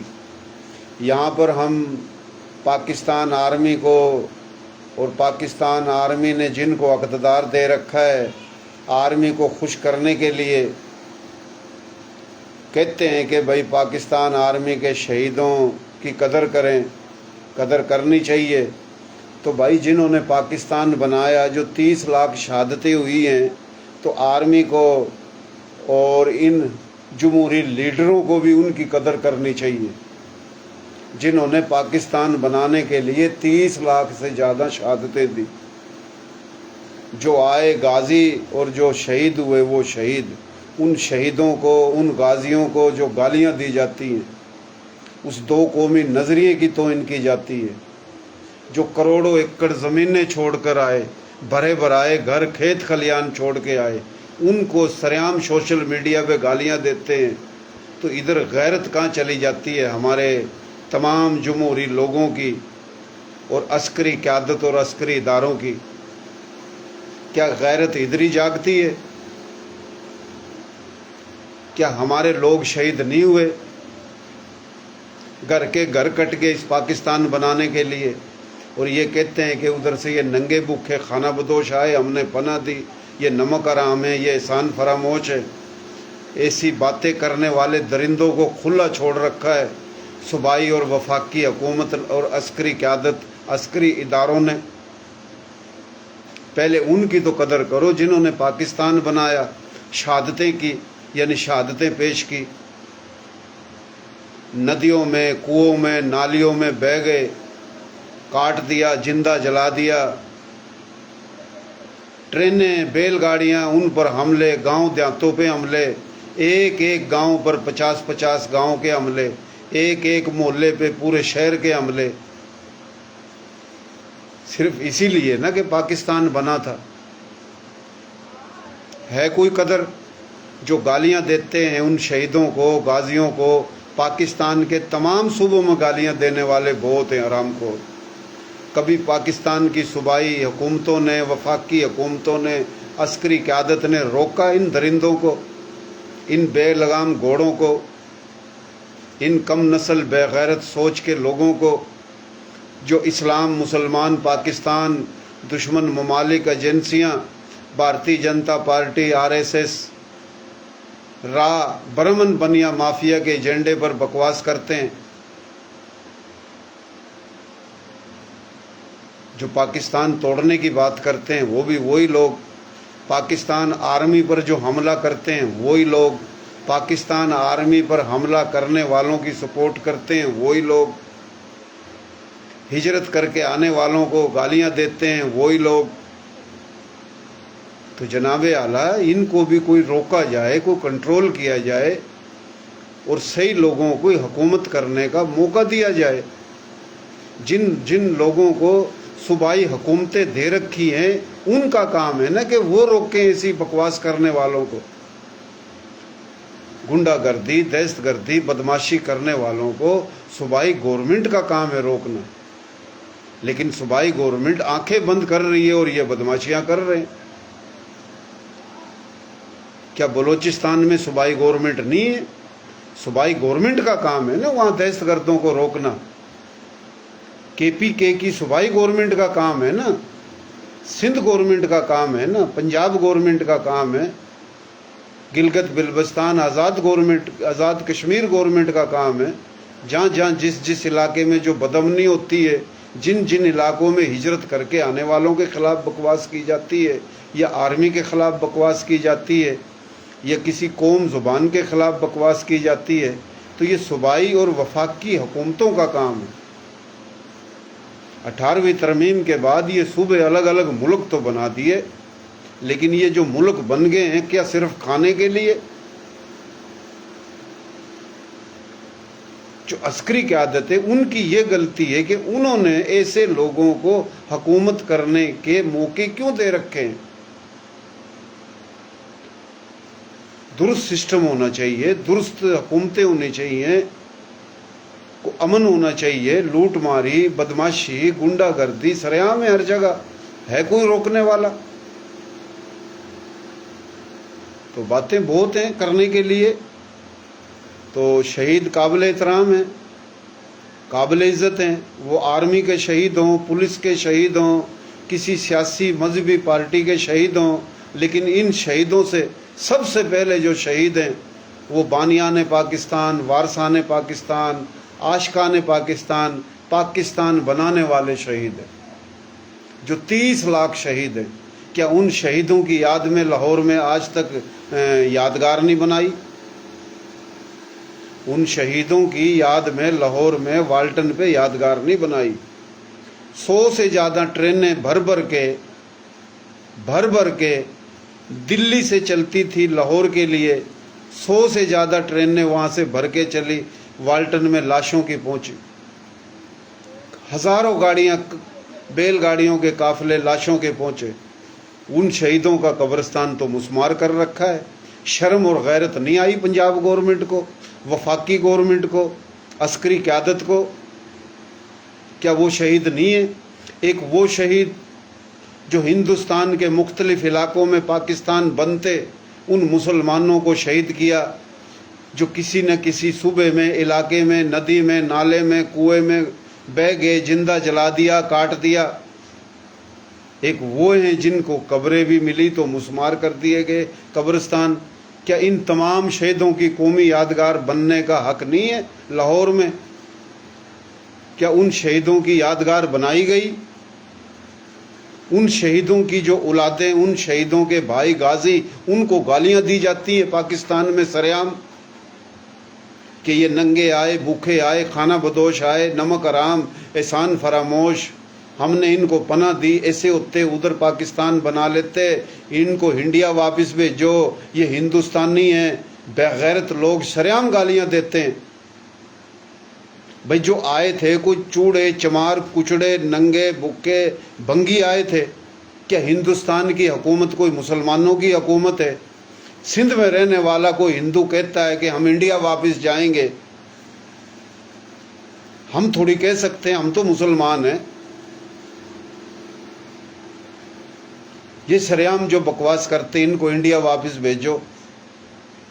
یہاں پر ہم پاکستان آرمی کو اور پاکستان آرمی نے جن کو اقتدار دے رکھا ہے، آرمی کو خوش کرنے کے لیے کہتے ہیں کہ بھائی پاکستان آرمی کے شہیدوں کی قدر کریں، قدر کرنی چاہیے۔ تو بھائی جنہوں نے پاکستان بنایا، جو 30 لاکھ شہادتیں ہوئی ہیں، تو آرمی کو اور ان جمہوری لیڈروں کو بھی ان کی قدر کرنی چاہیے، جنہوں نے پاکستان بنانے کے لیے 30 لاکھ سے زیادہ شہادتیں دی۔ جو آئے غازی اور جو شہید ہوئے وہ شہید، ان شہیدوں کو، ان غازیوں کو جو گالیاں دی جاتی ہیں، اس دو قومی نظریے کی توہین کی جاتی ہے، جو کروڑوں ایکڑ زمینیں چھوڑ کر آئے، بھرے بھرائے گھر کھیت کھلیان چھوڑ کے آئے، ان کو سرعام سوشل میڈیا پہ گالیاں دیتے ہیں، تو ادھر غیرت کہاں چلی جاتی ہے ہمارے تمام جمہوری لوگوں کی اور عسکری قیادت اور عسکری اداروں کی؟ کیا غیرت ادھر ہی جاگتی ہے؟ کیا ہمارے لوگ شہید نہیں ہوئے گھر کے گھر کٹ کے اس پاکستان بنانے کے لیے؟ اور یہ کہتے ہیں کہ ادھر سے یہ ننگے بھوکے خانہ بدوش آئے، ہم نے پناہ دی، یہ نمک حرام ہے، یہ احسان فراموش ہے۔ ایسی باتیں کرنے والے درندوں کو کھلا چھوڑ رکھا ہے صوبائی اور وفاقی حکومت اور عسکری قیادت، عسکری اداروں نے۔ پہلے ان کی تو قدر کرو جنہوں نے پاکستان بنایا، شہادتیں کی، یعنی شہادتیں پیش کی، ندیوں میں، کنوؤں میں، نالیوں میں بہہ گئے، کاٹ دیا، زندہ جلا دیا، ٹرینیں، بیل گاڑیاں، ان پر حملے، گاؤں دیہاتوں پہ حملے، ایک ایک گاؤں پر 50-50 گاؤں کے حملے، ایک ایک محلے پہ پورے شہر کے حملے، صرف اسی لیے نا کہ پاکستان بنا تھا۔ ہے کوئی قدر؟ جو گالیاں دیتے ہیں ان شہیدوں کو، غازیوں کو، پاکستان کے تمام صوبوں میں گالیاں دینے والے بہت ہیں حرام خور۔ کبھی پاکستان کی صوبائی حکومتوں نے، وفاقی حکومتوں نے، عسکری قیادت نے روکا ان درندوں کو، ان بے لگام گھوڑوں کو، ان کم نسل بے غیرت سوچ کے لوگوں کو، جو اسلام، مسلمان، پاکستان، دشمن ممالک، ایجنسیاں، بھارتی جنتا پارٹی، RSS، برہمن بنیا مافیا کے ایجنڈے پر بکواس کرتے ہیں، جو پاکستان توڑنے کی بات کرتے ہیں وہ بھی وہی لوگ، پاکستان آرمی پر جو حملہ کرتے ہیں وہی لوگ، پاکستان آرمی پر حملہ کرنے والوں کی سپورٹ کرتے ہیں وہی لوگ، ہجرت کر کے آنے والوں کو گالیاں دیتے ہیں وہی لوگ۔ تو جناب اعلیٰ، ان کو بھی کوئی روکا جائے، کوئی کنٹرول کیا جائے اور صحیح لوگوں کو حکومت کرنے کا موقع دیا جائے۔ جن لوگوں کو صوبائی حکومتیں دے رکھی ہیں ان کا کام ہے نا کہ وہ روکیں ایسی بکواس کرنے والوں کو، گنڈا گردی، دہشت گردی، بدماشی کرنے والوں کو صوبائی گورنمنٹ کا کام ہے روکنا، لیکن صوبائی گورنمنٹ آنکھیں بند کر رہی ہے اور یہ بدماشیاں کر رہے ہیں۔ کیا بلوچستان میں صوبائی گورنمنٹ نہیں ہے؟ صوبائی گورنمنٹ کا کام ہے نا وہاں دہشت گردوں کو روکنا۔ KPK کی صوبائی گورنمنٹ کا کام ہے نا، سندھ گورنمنٹ کا کام ہے نا، پنجاب گورنمنٹ کا کام ہے، گلگت بلبستان آزاد کشمیر گورنمنٹ کا کام ہے۔ جہاں جہاں جس علاقے میں جو بدامنی ہوتی ہے، جن علاقوں میں ہجرت کر کے آنے والوں کے خلاف بکواس کی جاتی ہے، یا آرمی کے خلاف بکواس کی جاتی ہے، یا کسی قوم زبان کے خلاف بکواس کی جاتی ہے، تو یہ صوبائی اور وفاقی حکومتوں کا کام ہے۔ 18ویں ترمیم کے بعد یہ صوبے الگ الگ ملک تو بنا دیے، لیکن یہ جو ملک بن گئے ہیں کیا صرف کھانے کے لیے؟ جو عسکری قیادت ہے ان کی یہ غلطی ہے کہ انہوں نے ایسے لوگوں کو حکومت کرنے کے موقع کیوں دے رکھے ہیں؟ درست سسٹم ہونا چاہیے، درست حکومتیں ہونی چاہیے، امن ہونا چاہیے۔ لوٹ ماری، بدماشی، گنڈا گردی سرعام ہے ہر جگہ، ہے کوئی روکنے والا؟ تو باتیں بہت ہیں کرنے کے لیے۔ تو شہید قابل احترام ہیں، قابل عزت ہیں، وہ آرمی کے شہید ہوں، پولیس کے شہید ہوں، کسی سیاسی مذہبی پارٹی کے شہید ہوں، لیکن ان شہیدوں سے سب سے پہلے جو شہید ہیں وہ بانیان پاکستان، وارثان پاکستان، عاشقان پاکستان، پاکستان بنانے والے شہید ہیں، جو 30 لاکھ شہید ہیں۔ کیا ان شہیدوں کی یاد میں لاہور میں آج تک یادگار نہیں بنائی؟ ان شہیدوں کی یاد میں لاہور میں والٹن پہ یادگار نہیں بنائی؟ 100 سے زیادہ ٹرینیں بھر بھر کے دلی سے چلتی تھی لاہور کے لیے، 100 سے زیادہ ٹرینیں وہاں سے بھر کے چلی، والٹن میں لاشوں کی پہنچی، ہزاروں گاڑیاں، بیل گاڑیوں کے قافلے لاشوں کے پہنچے۔ ان شہیدوں کا قبرستان تو مسمار کر رکھا ہے۔ شرم اور غیرت نہیں آئی پنجاب گورنمنٹ کو، وفاقی گورنمنٹ کو، عسکری قیادت کو؟ کیا وہ شہید نہیں ہے؟ ایک وہ شہید جو ہندوستان کے مختلف علاقوں میں پاکستان بنتے ان مسلمانوں کو شہید کیا، جو کسی نہ کسی صوبے میں، علاقے میں، ندی میں، نالے میں، کنویں میں بہہ گئے، زندہ جلا دیا، کاٹ دیا۔ ایک وہ ہیں جن کو قبریں بھی ملی تو مسمار کر دیے گئے قبرستان۔ کیا ان تمام شہیدوں کی قومی یادگار بننے کا حق نہیں ہے لاہور میں؟ کیا ان شہیدوں کی یادگار بنائی گئی؟ ان شہیدوں کی جو اولادیں، ان شہیدوں کے بھائی غازی، ان کو گالیاں دی جاتی ہیں پاکستان میں سرعام کہ یہ ننگے آئے، بھوکے آئے، کھانا بدوش آئے، نمک حرام، احسان فراموش، ہم نے ان کو پناہ دی، ایسے ہوتے ادھر پاکستان بنا لیتے، ان کو انڈیا واپس بھیجو، یہ ہندوستانی ہیں، بغیرت لوگ سرعام گالیاں دیتے ہیں۔ بھائی جو آئے تھے کوئی چوڑے چمار کچڑے ننگے بھوکے بھنگی آئے تھے، کیا ہندوستان کی حکومت کوئی مسلمانوں کی حکومت ہے؟ سندھ میں رہنے والا کوئی ہندو کہتا ہے کہ ہم انڈیا واپس جائیں گے، ہم تھوڑی کہہ سکتے ہیں، ہم تو مسلمان ہیں۔ یہ سرعام جو بکواس کرتے ان کو انڈیا واپس بھیجو۔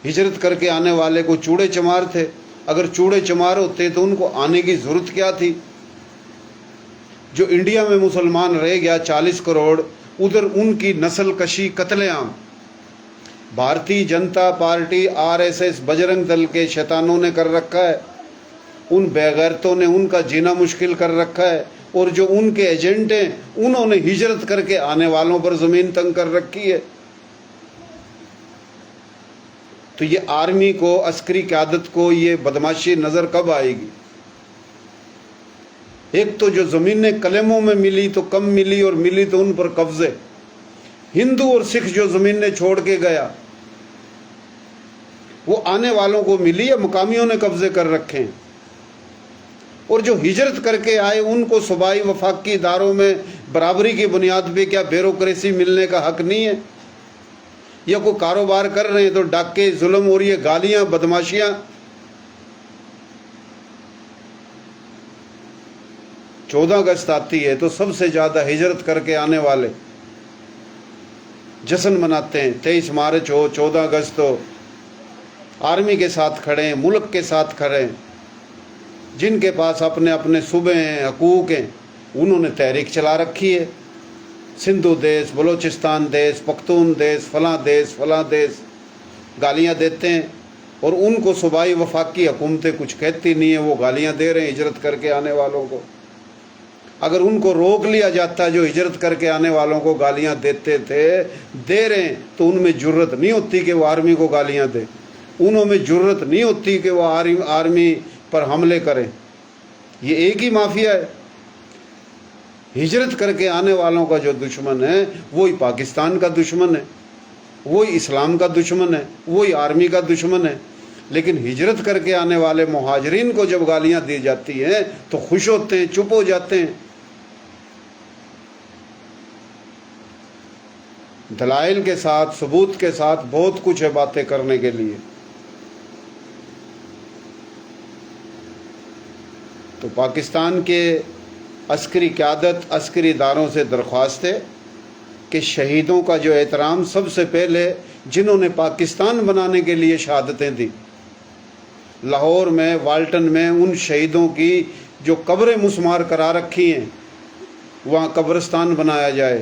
ہجرت کر کے آنے والے کو چوڑے چمار تھے، اگر چوڑے چمار ہوتے تو ان کو آنے کی ضرورت کیا تھی؟ جو انڈیا میں مسلمان رہ گیا 40 کروڑ، ادھر ان کی نسل کشی، قتل عام بھارتی جنتا پارٹی، RSS، بجرنگ دل کے شیطانوں نے کر رکھا ہے، ان بےغیرتوں نے ان کا جینا مشکل کر رکھا ہے، اور جو ان کے ایجنٹ ہیں انہوں نے ہجرت کر کے آنے والوں پر زمین تنگ کر رکھی ہے۔ تو یہ آرمی کو، عسکری قیادت کو یہ بدماشی نظر کب آئے گی؟ ایک تو جو زمینیں کلموں میں ملی تو کم ملی، اور ملی تو ان پر قبضے۔ ہندو اور سکھ جو زمینیں چھوڑ کے گیا وہ آنے والوں کو ملی یا مقامیوں نے قبضے کر رکھے ہیں؟ اور جو ہجرت کر کے آئے ان کو صوبائی وفاقی اداروں میں برابری کی بنیاد پہ کیا بیوروکریسی ملنے کا حق نہیں ہے؟ یا کوئی کاروبار کر رہے ہیں تو ڈاکے، ظلم اور یہ گالیاں، بدماشیاں؟ 14 اگست آتی ہے تو سب سے زیادہ ہجرت کر کے آنے والے جشن مناتے ہیں، 23 مارچ ہو، 14 اگست ہو، آرمی کے ساتھ کھڑے ہیں، ملک کے ساتھ کھڑے ہیں۔ جن کے پاس اپنے اپنے صوبے ہیں، حقوق ہیں، انہوں نے تحریک چلا رکھی ہے، سندھو دیس، بلوچستان دیس، پختون دیس، فلاں دیس، فلاں دیس، گالیاں دیتے ہیں، اور ان کو صوبائی وفاقی حکومتیں کچھ کہتی نہیں ہیں، وہ گالیاں دے رہے ہیں ہجرت کر کے آنے والوں کو۔ اگر ان کو روک لیا جاتا جو ہجرت کر کے آنے والوں کو گالیاں دیتے تھے، دے رہے ہیں، تو ان میں جرت نہیں ہوتی کہ وہ آرمی کو گالیاں دیں، انہوں میں جرت نہیں ہوتی کہ وہ آرمی پر حملے کریں۔ یہ ایک ہی مافیا ہے۔ ہجرت کر کے آنے والوں کا جو دشمن ہے وہی پاکستان کا دشمن ہے، وہی اسلام کا دشمن ہے، وہی آرمی کا دشمن ہے۔ لیکن ہجرت کر کے آنے والے مہاجرین کو جب گالیاں دی جاتی ہیں تو خوش ہوتے ہیں، چپ ہو جاتے ہیں۔ دلائل کے ساتھ، ثبوت کے ساتھ بہت کچھ ہے باتیں کرنے کے لیے۔ تو پاکستان کے عسکری قیادت، عسکری اداروں سے درخواست ہے کہ شہیدوں کا جو احترام، سب سے پہلے جنہوں نے پاکستان بنانے کے لیے شہادتیں دی، لاہور میں، والٹن میں، ان شہیدوں کی جو قبریں مسمار کرا رکھی ہیں وہاں قبرستان بنایا جائے۔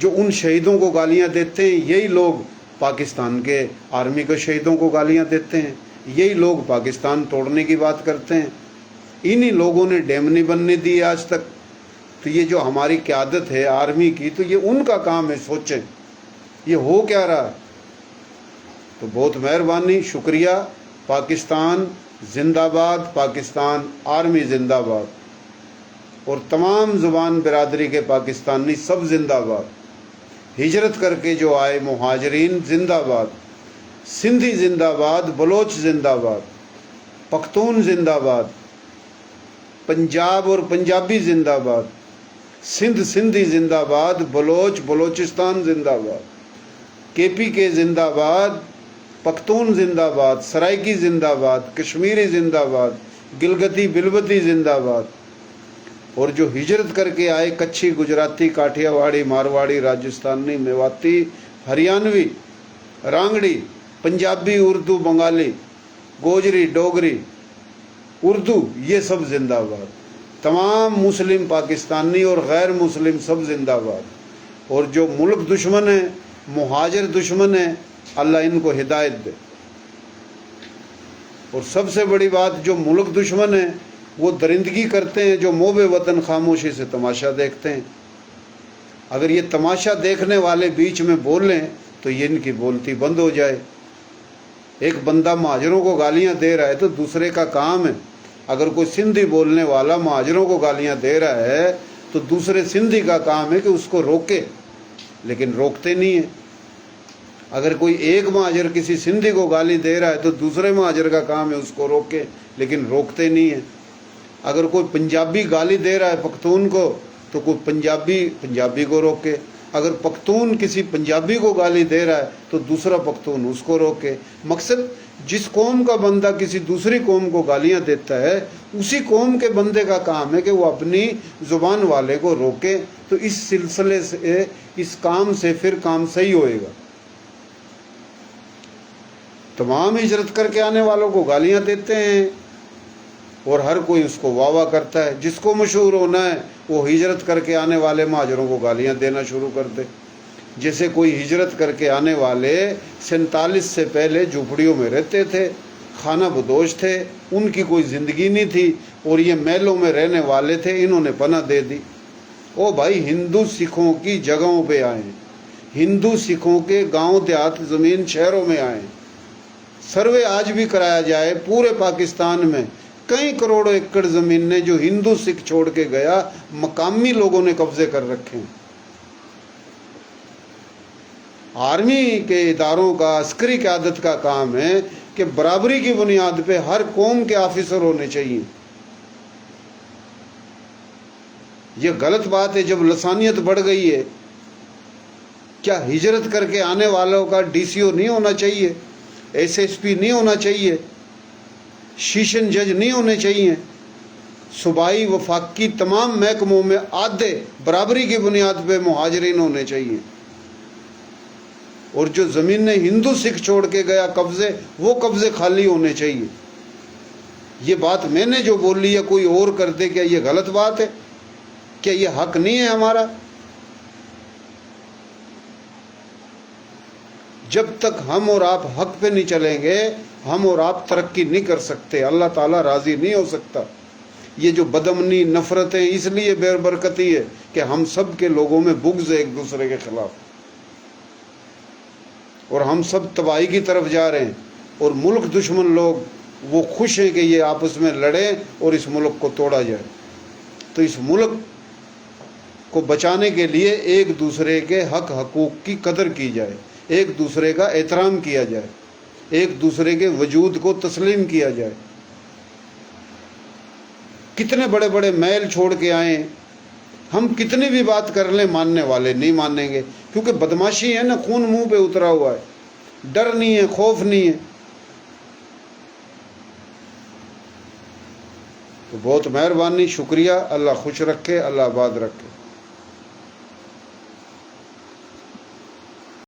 جو ان شہیدوں کو گالیاں دیتے ہیں یہی لوگ پاکستان کے آرمی کے شہیدوں کو گالیاں دیتے ہیں، یہی لوگ پاکستان توڑنے کی بات کرتے ہیں۔ انہی لوگوں نے ڈیم نہیں بننے دی آج تک۔ تو یہ جو ہماری قیادت ہے آرمی کی، تو یہ ان کا کام ہے، سوچیں یہ ہو کیا رہا۔ تو بہت مہربانی، شکریہ۔ پاکستان زندہ باد، پاکستان آرمی زندہ باد، اور تمام زبان برادری کے پاکستانی سب زندہ باد۔ ہجرت کر کے جو آئے مہاجرین زندہ باد، سندھی زندہ باد، بلوچ زندہ باد، پختون زندہ باد، پنجاب اور پنجابی زندہ باد، سندھ سندھی زندہ باد، بلوچ بلوچستان زندہ باد، کے پی کے زندہ باد، پختون زندہ باد، سرائکی زندہ باد، کشمیری زندہ باد، گلگتی بلبتی زندہ باد۔ اور جو ہجرت کر کے آئے کچھی، گجراتی، کاٹھیا واڑی، مارواڑی، راجستھانی، میواتی، ہریانوی، رانگڑی، پنجابی، اردو، بنگالی، گوجری، ڈوگری، اردو، یہ سب زندہ باد۔ تمام مسلم پاکستانی اور غیر مسلم سب زندہ باد۔ اور جو ملک دشمن ہیں، مہاجر دشمن ہیں، اللہ ان کو ہدایت دے۔ اور سب سے بڑی بات، جو ملک دشمن ہیں وہ درندگی کرتے ہیں، جو محب وطن خاموشی سے تماشا دیکھتے ہیں۔ اگر یہ تماشا دیکھنے والے بیچ میں بولیں تو یہ ان کی بولتی بند ہو جائے۔ ایک بندہ مہاجروں کو گالیاں دے رہا ہے تو دوسرے کا کام ہے، اگر کوئی سندھی بولنے والا مہاجروں کو گالیاں دے رہا ہے تو دوسرے سندھی کا کام ہے کہ اس کو روکے، لیکن روکتے نہیں ہیں۔ اگر کوئی ایک مہاجر کسی سندھی کو گالی دے رہا ہے تو دوسرے مہاجر کا کام ہے اس کو روکے، لیکن روکتے نہیں ہیں۔ اگر کوئی پنجابی گالی دے رہا ہے پختون کو تو کوئی پنجابی کو روکے، اگر پختون کسی پنجابی کو گالی دے رہا ہے تو دوسرا پختون اس کو روکے۔ مقصد، جس قوم کا بندہ کسی دوسری قوم کو گالیاں دیتا ہے اسی قوم کے بندے کا کام ہے کہ وہ اپنی زبان والے کو روکے۔ تو اس سلسلے سے، اس کام سے پھر کام صحیح ہوئے گا۔ تمام ہجرت کر کے آنے والوں کو گالیاں دیتے ہیں اور ہر کوئی اس کو واہ واہ کرتا ہے۔ جس کو مشہور ہونا ہے وہ ہجرت کر کے آنے والے مہاجروں کو گالیاں دینا شروع کر دے۔ جیسے کوئی ہجرت کر کے آنے والے 47 سے پہلے جھوپڑیوں میں رہتے تھے، خانہ بدوش تھے، ان کی کوئی زندگی نہیں تھی، اور یہ محلوں میں رہنے والے تھے، انہوں نے پناہ دے دی۔ او بھائی، ہندو سکھوں کی جگہوں پہ آئیں، ہندو سکھوں کے گاؤں دیہات زمین شہروں میں آئیں۔ سروے آج بھی کرایا جائے پورے پاکستان میں کئی کروڑوں ایکڑ زمین نے جو ہندو سکھ چھوڑ کے گیا مقامی لوگوں نے قبضے کر رکھے ہیں۔ آرمی کے اداروں کا، عسکری قیادت کا کام ہے کہ برابری کی بنیاد پہ ہر قوم کے آفیسر ہونے چاہیے۔ یہ غلط بات ہے جب لسانیت بڑھ گئی ہے۔ کیا ہجرت کر کے آنے والوں کا ڈی سی او نہیں ہونا چاہیے؟ ایس ایس پی نہیں ہونا چاہیے؟ سیشن جج نہیں ہونے چاہیے؟ صوبائی وفاقی تمام محکموں میں آدھے برابری کی بنیاد پہ مہاجرین ہونے چاہیے۔ اور جو زمین نے ہندو سکھ چھوڑ کے گیا قبضے، وہ قبضے خالی ہونے چاہیے۔ یہ بات میں نے جو بول لی ہے کوئی اور کر دے، کیا یہ غلط بات ہے؟ کیا یہ حق نہیں ہے ہمارا؟ جب تک ہم اور آپ حق پہ نہیں چلیں گے ہم اور آپ ترقی نہیں کر سکتے، اللہ تعالیٰ راضی نہیں ہو سکتا۔ یہ جو بدامنی، نفرتیں اس لیے بے برکتی ہے کہ ہم سب کے لوگوں میں بغض ہے ایک دوسرے کے خلاف، اور ہم سب تباہی کی طرف جا رہے ہیں۔ اور ملک دشمن لوگ وہ خوش ہیں کہ یہ آپس میں لڑیں اور اس ملک کو توڑا جائے۔ تو اس ملک کو بچانے کے لیے ایک دوسرے کے حق حقوق کی قدر کی جائے، ایک دوسرے کا احترام کیا جائے، ایک دوسرے کے وجود کو تسلیم کیا جائے۔ کتنے بڑے بڑے محل چھوڑ کے آئیں، ہم کتنی بھی بات کر لیں ماننے والے نہیں مانیں گے، کیونکہ بدماشی ہے نا، خون منہ پہ اترا ہوا ہے، ڈر نہیں ہے، خوف نہیں ہے۔ تو بہت مہربانی، شکریہ، اللہ خوش رکھے، اللہ آباد رکھے۔